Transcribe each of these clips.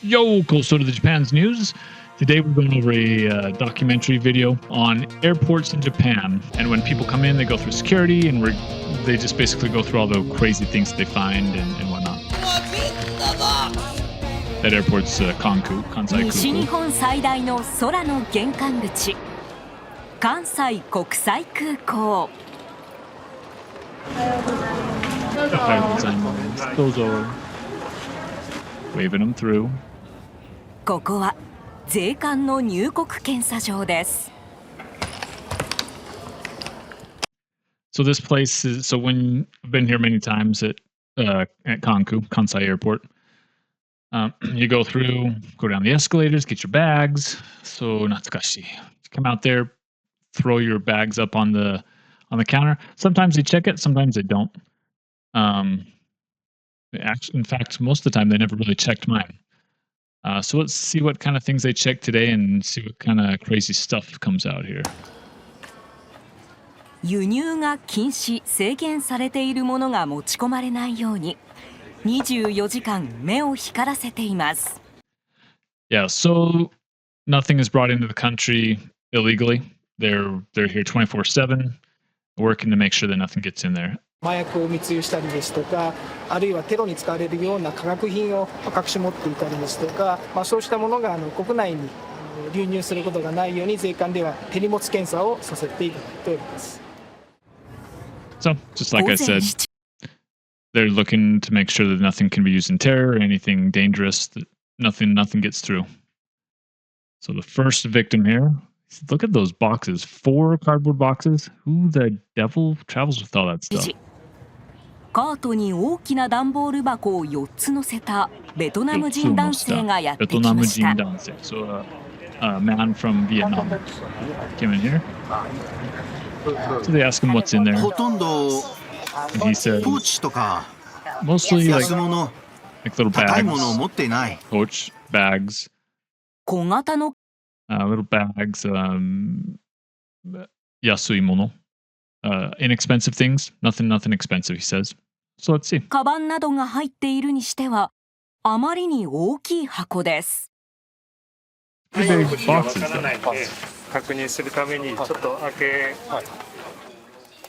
Yo, closer to the Japan's news. Today we're going over a documentary video on airports in Japan, and when people come in, they go through security, and they just basically go through all the crazy things that they find and whatnot. That airport's Kansai 西日本最大の空の玄関口、関西国際空港。Waving them through. ここは税関の入国検査場です。So this place is when I've been here many times at Kansai Airport. You go down the escalators, get your bags. So natsukashi. Come out there, throw your bags up on the counter. Sometimes they check it, sometimes they don't. In fact, most of the time they never really checked mine. So let's see what kind of things they check today and see what kind of crazy stuff comes out here. 輸入が禁止・制限されているものが持ち込まれないように24時間目を光らせています。Yeah, so nothing is brought into the country illegally. They're here 24/7, working to make sure that nothing gets in there. 麻薬を密輸したりですとか、あるいはテロに使われるような化学品を隠し持っていたりですとか、そうしたものが国内に流入することがないように税関では手荷物検査をさせていただいております。So, just like I said, they're looking to make sure that nothing can be used in terror or anything dangerous, that nothing gets through. So the first victim here, look at those boxes, 4 cardboard boxes. Who the devil travels with all that stuff? カートに大きな段ボール箱を4つ乗せたベトナム人男性がやってきました。So a man from Vietnam came in here. So they ask him what's in there. ほとんど And he says ポーチとか mostly 安物、 like little 高いものを bags, 持っていない。 pouch bags, 小型の little bags, yasui mono, inexpensive things. Nothing expensive, he says. So let's see. カバンなどが入っているにしてはあまりに大きい箱です。Pretty big boxes, though. 確認するためにちょっと開け。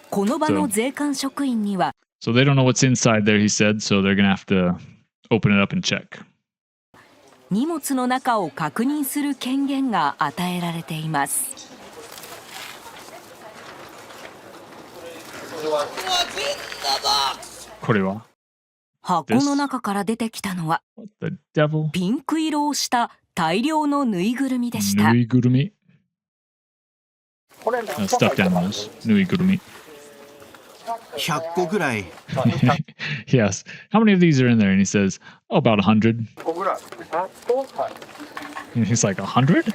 この場の税関職員には So they don't know what's inside there, he said, so they're gonna have to open it up and check. 荷物の中を確認する権限が与えられています。これは箱の中から出てきたのは the devil? ピンク色をした大量のぬいぐるみでした。ぬいぐるみ stuffed animals. ぬいぐるみ100個ぐらい。Yes. How many of these are in there? And he says, oh, about 100. And he's like, 100?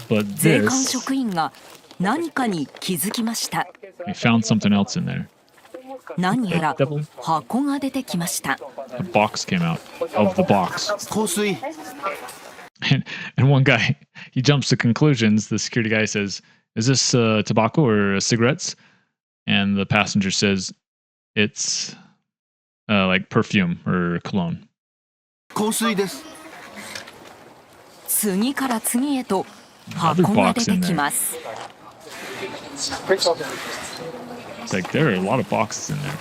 But 税関 this, 職員が何かに気づきました。 he found something else in there. 何やら箱が出てきました。 A box came out of the box. 香水。And one guy, he jumps to conclusions. The security guy says, is this tobacco or cigarettes? And the passenger says, it's like perfume or cologne. 香水です。次から次へと箱が出てきます。 It's like there are a lot of boxes in there.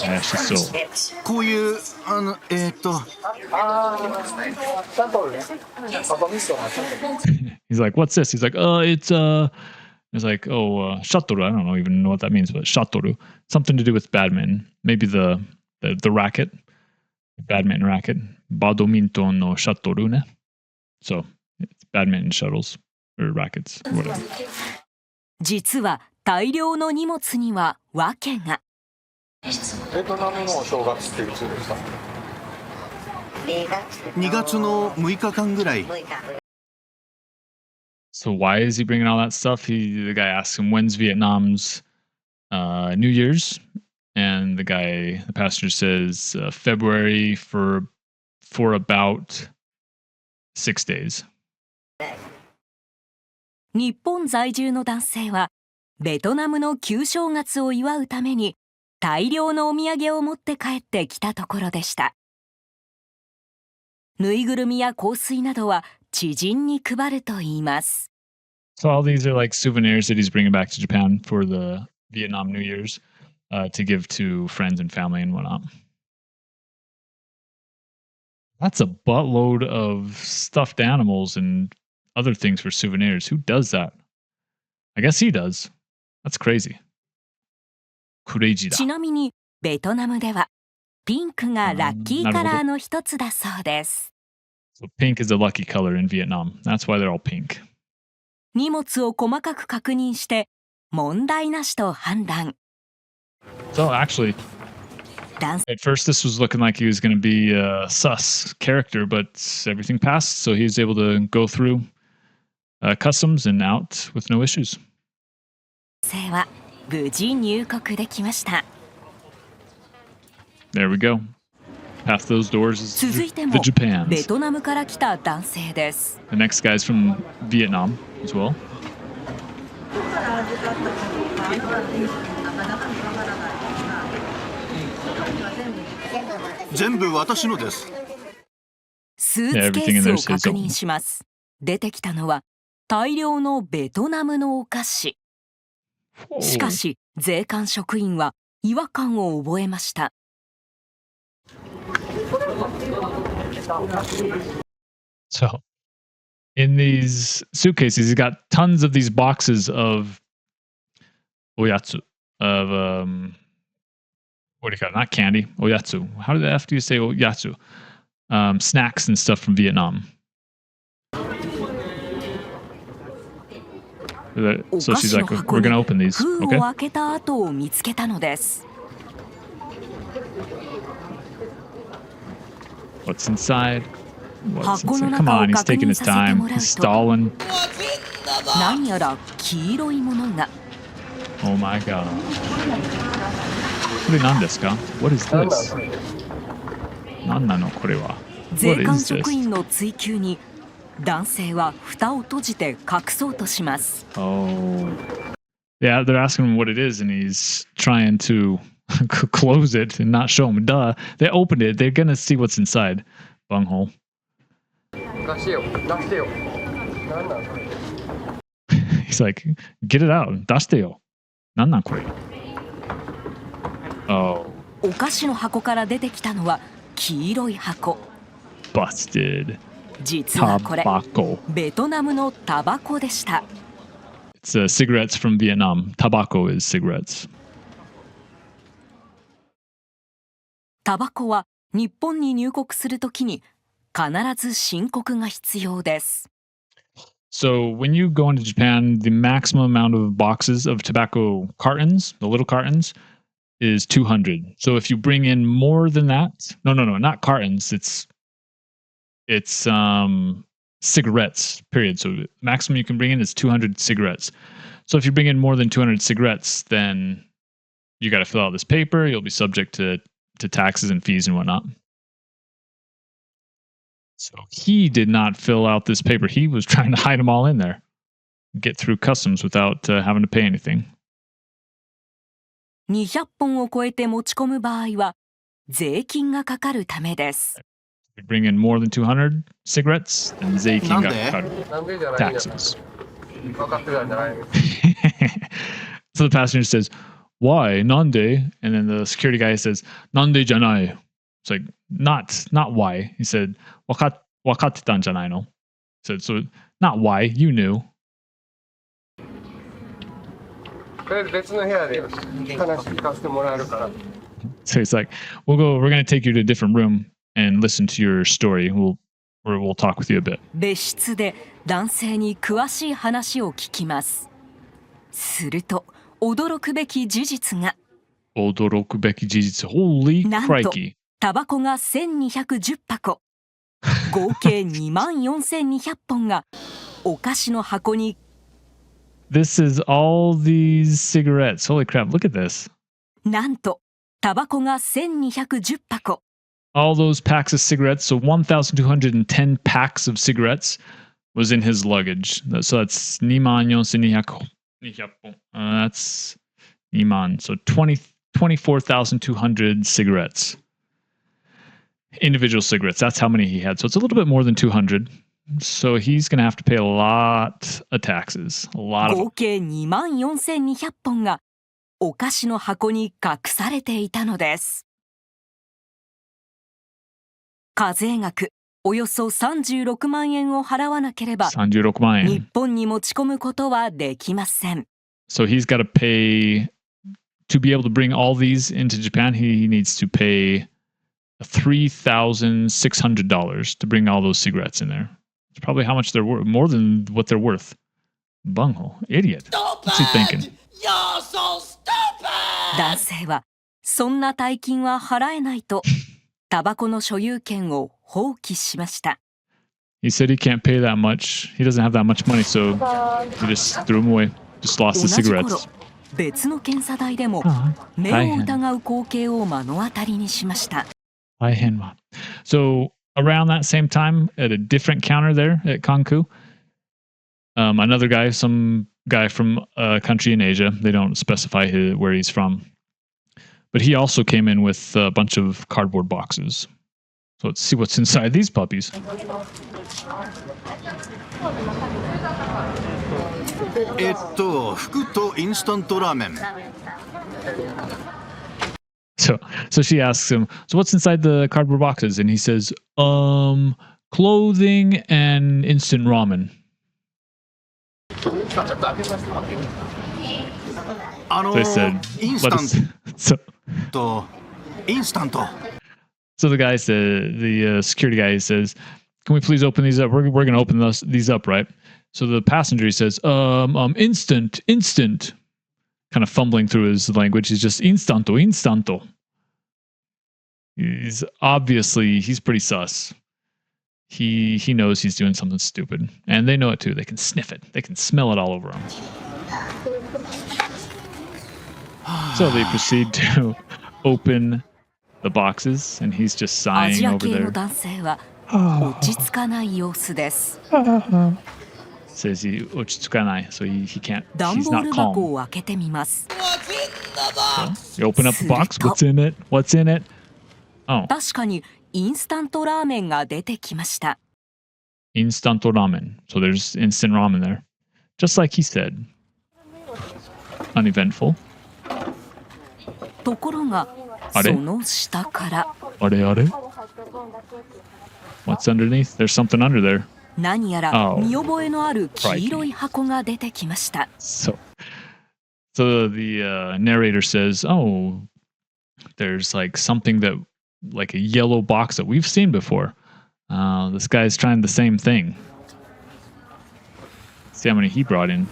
Yeah, she's still. こういうHe's like, what's this? He's like, He's like, shuttle. I don't even know what that means, but shuttle, something to do with badminton. Maybe the racket, the badminton racket. Badminton no shuttle ne. So it's badminton shuttles or rackets, or whatever. 実は大量の荷物には訳が。ベトナムのお正月っていつですか2月の6日間ぐらい。So why is he bringing all that stuff? The guy asks him, when's Vietnam's New Year's? And the passenger says, February for about 6 days. 日本在住の男性はベトナムの旧正月を祝うために大量のお土産を持って帰ってきたところでした。ぬいぐるみや香水などは知人に配るといいます。So all these are like souvenirs that he's bringing back to Japan for the Vietnam New Year's to give to friends and family and whatnot. That's a buttload of stuffed animals and other things for souvenirs. Who does that? I guess he does. That's crazy. Crazy ちなみにベトナムではピンクがラッキーカラーの一つだそうです。So pink is a lucky color in Vietnam. That's why they're all pink. 荷物を細かく確認して問題なしと判断。So actually, at first this was looking like he was going to be a sus character, but everything passed, so he was able to go through customs and out with no issues. 男性は無事入国できました。There we go. Past those doors is 続いて the も Japans. ベトナムから来た男性です。The next guy's from Vietnam as well. 全部私のです。スーツケースを確認します。出てきたのは大量のベトナムのお菓子。しかし税関職員は違和感を覚えました。So, in these suitcases, he's got tons of these boxes of oyatsu, of what do you call it? Not candy, oyatsu. How the F do you say oyatsu? Snacks and stuff from Vietnam. So she's like, we're going to open these. 封 Okay. を開けた後を見つけたのです。What's inside? What's 箱の inside? 中 Come を on, he's 確 taking 認 his させても time. らう He's と stalling. 何やら黄色いものが。 Oh my god. これ何ですか? What is this? 何なのこれは? 税 What 関 is 職 this? 員の追及に男性は蓋を閉じて隠そうとします。 Oh. Yeah, they're asking him what it is, and he's trying to close it and not show him. Duh. They opened it. They're gonna see what's inside. Bunghole. 出してよ、出してよ。なんなんそれ。 He's like, get it out. 出してよ。なんなんこれ? Oh, お菓子の箱から出てきたのは黄色い箱。 busted. 実はこれ Tobacco. ベトナムのタバコでした。 It's cigarettes from Vietnam. Tobacco is cigarettes. タバコは日本に入国するときに必ず申告が必要です。 So when you go into Japan, the maximum amount of boxes of tobacco cartons, the little cartons, is 200. So if you bring in more than that, no, not cartons. It's cigarettes. Period. So the maximum you can bring in is 200 cigarettes. So if you bring in more than 200 cigarettes, then you got to fill out this paper. You'll be subject to taxes and fees and whatnot. So he did not fill out this paper. He was trying to hide them all in there, get through customs without having to pay anything. 200本を超えて持ち込む場合は税金がかかるためです。 If you bring in more than 200 cigarettes, then 税金がかかる。なんでじゃないんだ。 Taxes. 分かってたんじゃないの。 So the passenger says, why? Nande? And then the security guy says, Nande janai. It's like, not why. He said, wakattetan janai no. He said, so not why, you knew. とりあえず別の部屋で話聞かせてもらえるから。 So he's like, we're going to take you to a different room and listen to your story. We'll talk with you a bit. 別室で男性に詳しい話を聞きます。すると驚くべき事実が。 驚くべき事実. Holy なんと crikey. タバコが1210箱、合計24200本がお菓子の箱に。 This is all these cigarettes. Holy crap, look at this. なんとタバコが1210箱。 All those packs of cigarettes, so 1,210 packs of cigarettes was in his luggage. So that's 24,200. That's 2man. So 24,200 cigarettes. Individual cigarettes. That's how many he had. So it's a little bit more than 200. So he's going to have to pay a lot of taxes. A lot of 合計24,200本がお菓子の箱に隠されていたのです。課税額およそ36万円を払わなければ36万円。日本に持ち込むことはできません。So he's got to pay to be able to bring all these into Japan. He needs to pay $3,600 to bring all those cigarettes in there. It's probably how much they're worth, more than what they're worth. Bunghole, idiot. What's he thinking? You're so stupid! 男性はそんな大金は払えないとタバコの所有権を放棄しました。He said he can't pay that much. He doesn't have that much money, so he just threw them away. Just lost the 同じ頃 cigarettes. 別の検査台でも目を疑う光景を目の当たりにしました。So around that same time, at a different counter there at Kanku, another guy, some guy from a country in Asia, they don't specify where he's from, but he also came in with a bunch of cardboard boxes. So let's see what's inside these puppies. 服とインスタントラーメン。So she asks him, so what's inside the cardboard boxes? And he says, clothing and instant ramen. So they said, インスタン so, ト、インスタント。 so the guy said, the security guy says, can we please open these up? We're going to open these up, right? So the passenger says, instant. Kind of fumbling through his language. He's just instanto. He's pretty sus. He knows he's doing something stupid. And they know it too. They can sniff it. They can smell it all over him. So they proceed to open the boxes, and he's just ア sighing ジア over 系の there. 男性は落ち着かない様子です。 Says he ochitsukanai, so he can't. 段 He's ボー not ル箱 calm. を開けてみます。 What's in the box? You open up the box. What's in it? What's in it? Oh, 確かにインスタントラーメンが出てきました。 instanto ramen. So there's instant ramen there, just like he said. Uneventful. ところがあれその下から Are? What's underneath? There's something under there. 何やら Oh. 見覚えのある黄色い箱が出てきました。 So the narrator says, "Oh, there's like something that, like a yellow box that we've seen before. This guy's trying the same thing. See how many he brought in."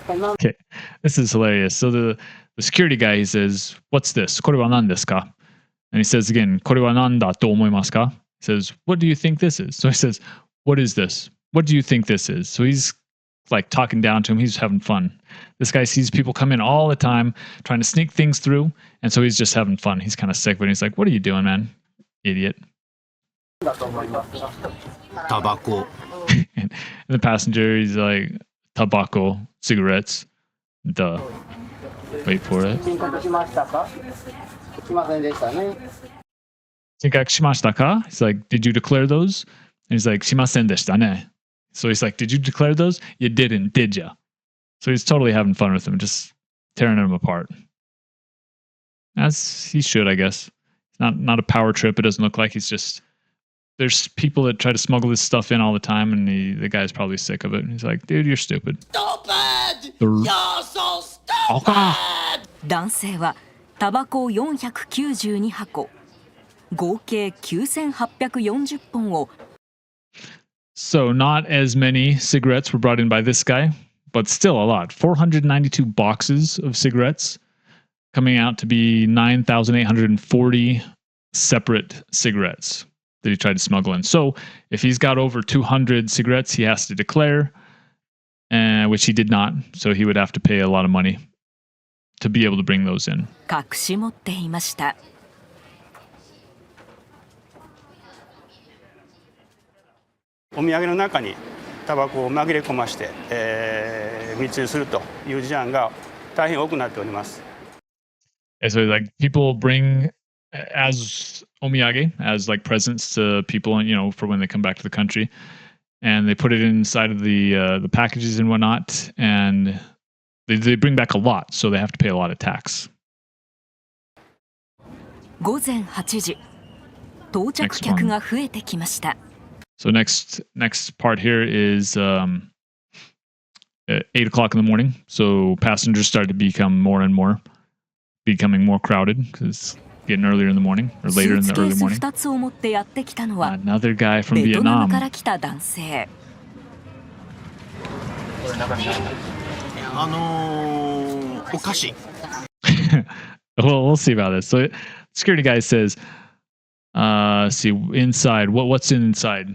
Okay, this is hilarious. So the security guy, he says, "What's this? これは何ですか?" And he says again, これは何だと思いますか? He says, "What do you think this is?" So he says, "What is this? What do you think this is?" So he's like talking down to him. He's having fun. This guy sees people come in all the time, trying to sneak things through, and so he's just having fun. He's kind of sick, but he's like, "What are you doing, man? Idiot." タバコ。 And the passenger, he's like, "Tobacco, cigarettes." Duh. Wait for it. 金額しましたか？しませんでしたね。 Shinkakshimashita? He's like, "Did you declare those?" And he's like, "Shimasen deshita ne." So he's like, "Did you declare those? You didn't, did ya?" So he's totally having fun with him, just tearing him apart. As he should, I guess. Not a power trip. It doesn't look like. He's just, there's people that try to smuggle this stuff in all the time, and the guy's probably sick of it. And he's like, "Dude, you're stupid." Stupid! You're so stupid! 男性はタバコ492箱合計9840本を So not as many cigarettes were brought in by this guy, but still a lot. 492 boxes of cigarettes, coming out to be 9,840 separate cigarettes that he tried to smuggle in. So if he's got over 200 cigarettes, he has to declare, which he did not. So he would have to pay a lot of money to be able to bring those in. 隠し持っていました。お土産の中にタバコを紛れ込まして、密輸するという事案が大変多くなっております。And so like people bring as omiyage, as like presents to people, and for when they come back to the country, and they put it inside of the packages and whatnot, and they bring back a lot, so they have to pay a lot of tax. 午前8時、到着客が増えてきました。So next part here is 8 o'clock in the morning. So passengers start to become becoming more crowded because getting earlier in the morning or later in the early morning. 2つを持ってやってきたのは Another guy from ベトナム Vietnam. から来た男性。お菓子。Well, we'll see about this. So security guy says, see inside, what's inside?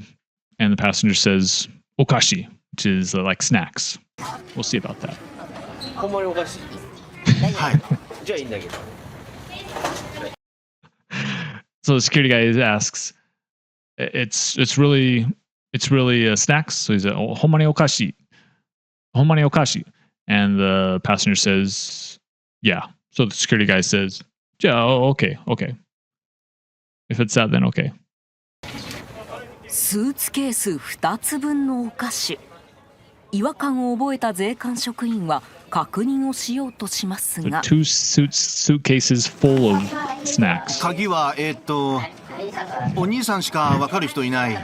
And the passenger says, okashi, which is like snacks. We'll see about that. ほんまにおかしい。はい。じゃあいいんだけど。So the security guy asks, it's really snacks. So he's like, homani okashi. Homani okashi. And the passenger says, yeah. So the security guy says, yeah, okay. If it's that, then okay. スーツケース2つ分のお菓子。違和感を覚えた税関職員は確認をしようとしますが。So two suitcases full of snacks. 鍵はお兄さんしか分かる人いない。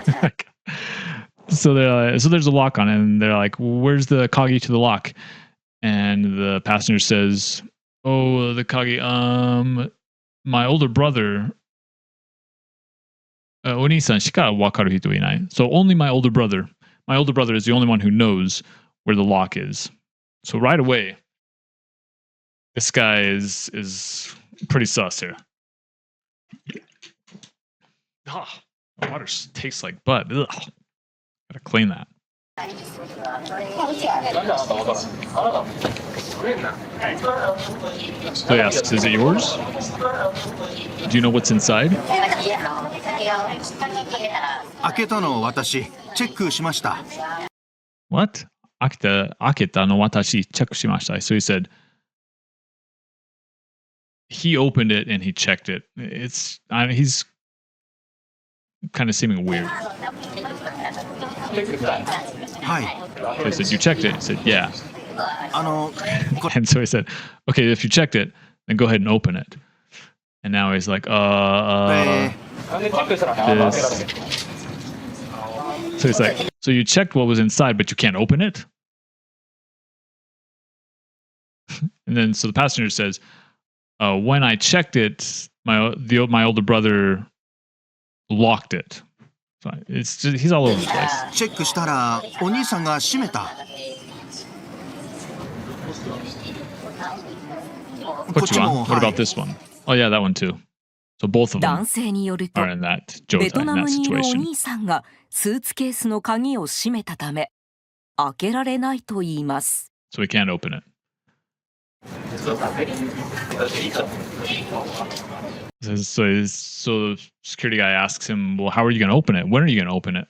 So there's a lock on it, and they're like, "Where's the kagi to the lock?" And the passenger says, "Oh, the kagi. My older brother. Oni-san shika wakaru hito inai. So only my older brother. My older brother is the only one who knows where the lock is. So right away, this guy is pretty sus here. Oh, the water tastes like butt. Ugh. Gotta clean that. So he asks, is it yours? Do you know what's inside? 開けたの私、チェックしました。What? Aketa no watashi check shimashita. So he said, he opened it and he checked it. He's kind of seeming weird. はい。 So he said, you checked it? He said, yeah. こ And so he said, okay, if you checked it, then go ahead and open it. And now he's like, this. So he's like, so you checked what was inside, but you can't open it? And then so the passenger says, when I checked it, my older brother locked it. So it's just, he's all over the place. チェックしたらお兄さんが閉めた。こっちも。 What about this one? Oh yeah, that one too. So both of them 男性によると are in that ベトナ in ム that にいるお situation. 兄さんがスーツケースの鍵を閉めたため開けられないと言います。 So we can't open it. So the security guy asks him, well, how are you going to open it? When are you going to open it?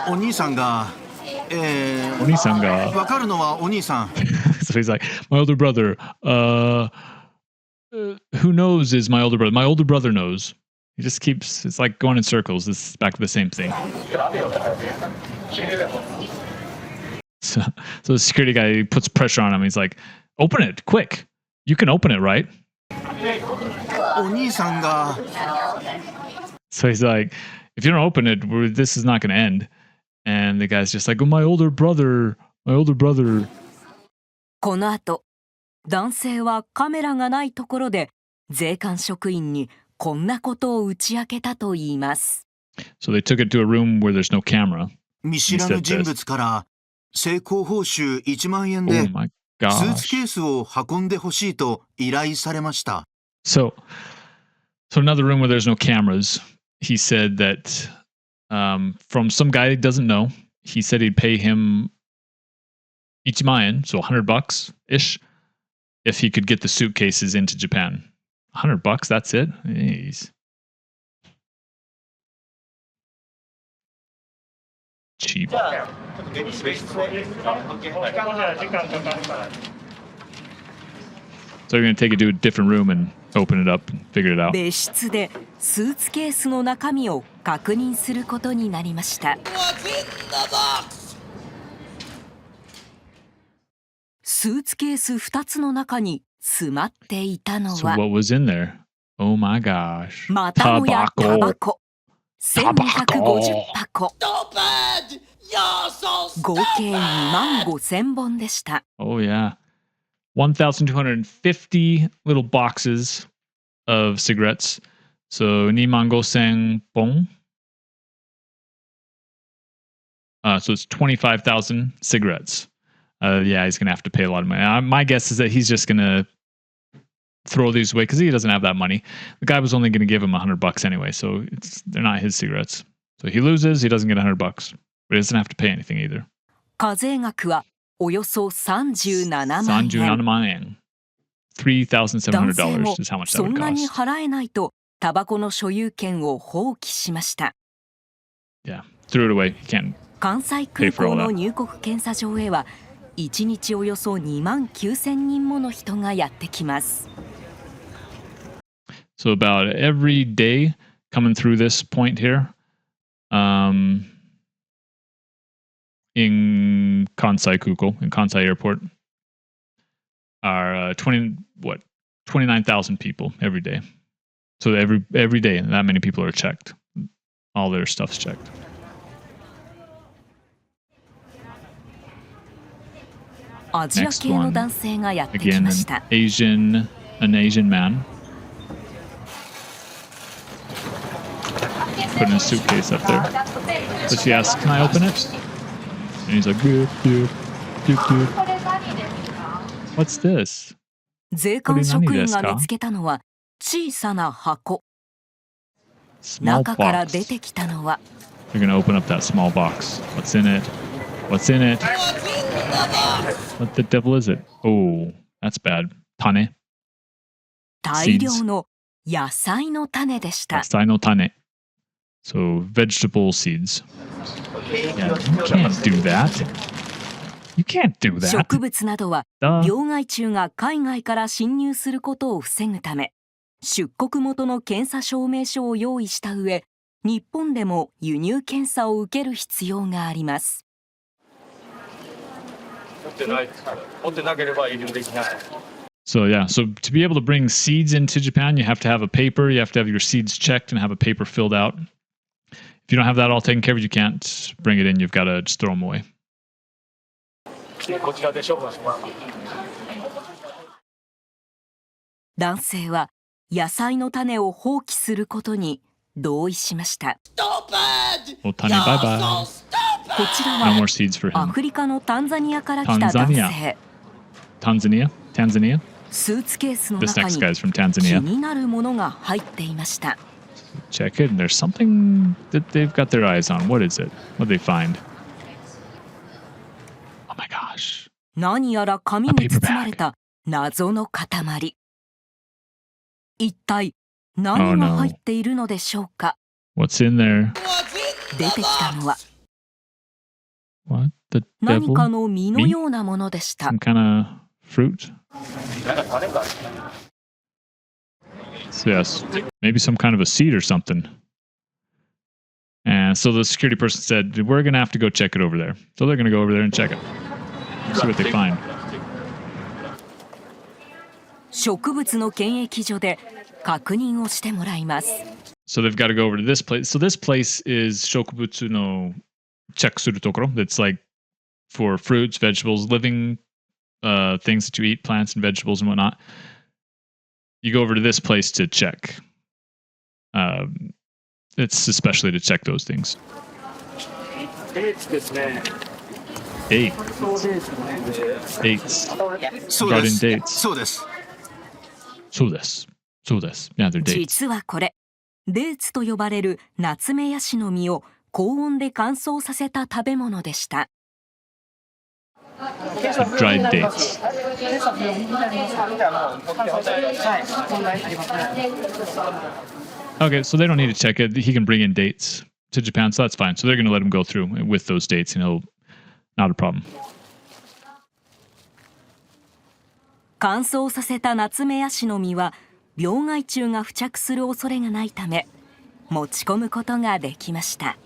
お兄さんが、お兄さんが分かるのはお兄さん。So he's like, my older brother, who knows is my older brother. My older brother knows. He just keeps, it's like going in circles. It's back to the same thing. So the security guy puts pressure on him. He's like, open it, quick. You can open it, right? お兄さんが。 So he's like, if you don't open it, this is not going to end. And the guy's just like, oh, my older brother. この後、男性はカメラがないところで税関職員にこんなことを打ち明けたといいます。So they took it to a room where there's no camera. 見知らぬ人物から成功報酬1万円で Oh my スーツケ gosh. ースを運んでほしいと依頼されました。So another room where there's no cameras. He said that from some guy he doesn't know. He said he'd pay him 1万円, so $100 ish, if he could get the suitcases into Japan. $100, that's it? Jeez. cheap. So you're going to take it to a different room and open it up and figure it out. 別室でスーツケースの中身を確認することになりました。 What's in the box? スーツケース2つの中に詰まっていたの So は what was in there? Oh my gosh. またもやタバコ1250箱 Stupid! You're so 合計2万5000本でした。 Oh yeah. 1,250 little boxes of cigarettes. So 25,000 bon. So it's 25,000 cigarettes. Yeah, he's going to have to pay a lot of money. My guess is that he's just going to throw these away because he doesn't have that money. The guy was only going to give him $100 anyway, so they're not his cigarettes. So he loses, he doesn't get $100, but he doesn't have to pay anything either. 課税額はおよそ37万円。 37万円。男性も $3,700 is how much that そ would んなに cost. 払えないとタバコの所有権を放棄しました。 Yeah, threw it away. He can't. 関西空港の入国検査場へは1日およそ2万9000人もの人がやってきます。 So about every day coming through this point here, in Kansai Kuko, in Kansai Airport, are 29,000 people every day. So every day, that many people are checked. All their stuff's checked. アジア系の男性がやってき Again, ました。 an Asian man. Put in a suitcase up there. So she asks, "Can I open it?" And he's like, "Good, good, good, good." What's this? 税関職員が見つけたのは小さな箱。 Small 中から出 box. てきたのは You're gonna open up that small box. What's in it? What's in it? What's in the box? What the devil is it? Oh, that's bad. Tane. 大量の野菜の種でした。 Yatsai no tane. So vegetable seeds. Yeah, you can't do that. You can't do that. 植物などは Duh. 病害虫が海外から侵入することを防ぐため出国元の検査証明書を用意した上日本でも輸入検査を受ける必要があります。 So yeah, so to be able to bring seeds into Japan, you have to have a paper. You have to have your seeds checked and have a paper filled out. If you don't have that all taken care of, you can't bring it in. You've got to just throw them away. 男性は野菜の種を放棄することに同意しました。 Stupid! Well, Tani, You're bye so bye. stupid! こちら No は more seeds for ア him. フリカのタンザニアから来た男タンザニア性。 Tanzania? スーツケースの This 中 next に guy's from 気 Tanzania. になるものが入っていました。 Check it, and there's something that they've got their eyes on. What is it? What did they find? Oh my gosh. 何やら紙に包まれた謎の塊。一体何が入っているのでしょうか。 What's in there? What's in 出 the てきたのは What the 何か devil? の実のようなものでした。 Some kind of fruit? So yes, maybe some kind of a seed or something. And so the security person said, "We're going to have to go check it over there." So they're going to go over there and check it. See what they find. 植物の検疫所で確認をしてもらいます。 So they've got to go over to this place. So this place is Shokubutsu no check-suru tokoro. That's like for fruits, vegetables, living things that you eat, plants and vegetables and whatnot. You go over to this place to check. It's especially to check those things. ですね。 Dates. Dates. そう Brought で in す dates. そうです So this. So this. Yeah, they're dates. 実はこれ、デーツと呼ばれるナツメヤシの実を高温で乾燥させた食べ物でした。 Dried dates. Okay, so they don't need to check it. He can bring in dates. to Japan, so that's fine. So they're going to let him go through with those dates, not a problem. 乾燥させたナツメヤシの実は病害虫が付着する恐れがないため持ち込むことができました。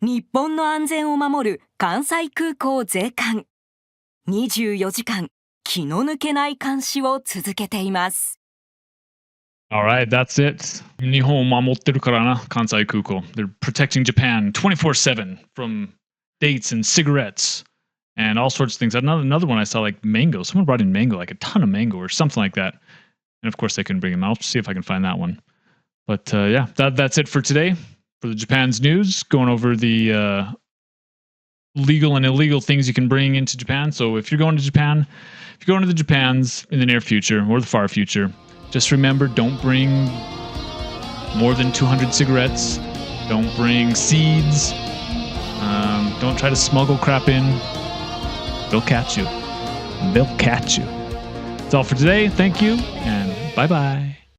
日本の安全を守る関西空港税関。24時間気の抜けない監視を続けています。Alright, that's it. 日本を守ってるからな、関西空港. They're protecting Japan 24/7 from dates and cigarettes and all sorts of things. Another one I saw, like mango. Someone brought in mango, like a ton of mango or something like that. And of course, they couldn't bring them out. I'll see if I can find that one. But yeah, that's it for today. For the Japan's news, going over the legal and illegal things you can bring into Japan. So if you're going to Japan, if you're going to the Japans in the near future or the far future, just remember, don't bring more than 200 cigarettes. Don't bring seeds. Don't try to smuggle crap in. They'll catch you. They'll catch you. That's all for today. Thank you, and bye-bye.